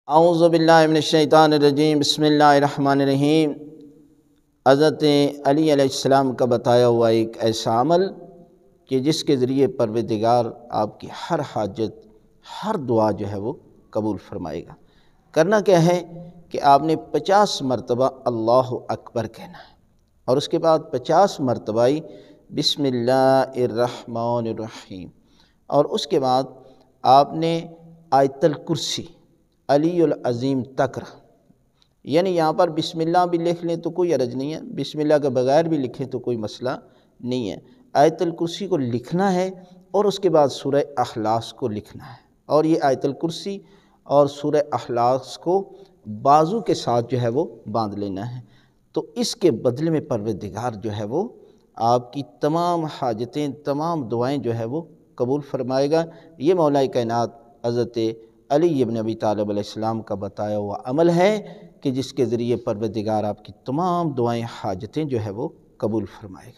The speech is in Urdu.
اعوذ باللہ من الشیطان الرجیم، بسم اللہ الرحمن الرحیم۔ حضرت علی علیہ السلام کا بتایا ہوا ایک ایسا عمل کہ جس کے ذریعے پروردگار آپ کی ہر حاجت، ہر دعا جو ہے وہ قبول فرمائے گا۔ کرنا کیا ہے کہ آپ نے 50 مرتبہ اللہ اکبر کہنا ہے، اور اس کے بعد 50 مرتبہ بسم اللہ الرحمن الرحیم، اور اس کے بعد آپ نے آیت الکرسی علی العظیم تک، یعنی یہاں پر بسم اللہ بھی لکھ لیں تو کوئی حرج نہیں ہے، بسم اللہ کے بغیر بھی لکھیں تو کوئی مسئلہ نہیں ہے۔ آیت الکرسی کو لکھنا ہے اور اس کے بعد سورہ اخلاص کو لکھنا ہے، اور یہ آیت الکرسی اور سورہ اخلاص کو بازو کے ساتھ جو ہے وہ باندھ لینا ہے، تو اس کے بدلے میں پروردگار جو ہے وہ آپ کی تمام حاجتیں، تمام دعائیں جو ہے وہ قبول فرمائے گا۔ یہ مولا کائنات حضرت علی بن ابی طالب علیہ السلام کا بتایا ہوا عمل ہے کہ جس کے ذریعے پروردگار آپ کی تمام دعائیں، حاجتیں جو ہے وہ قبول فرمائے گا۔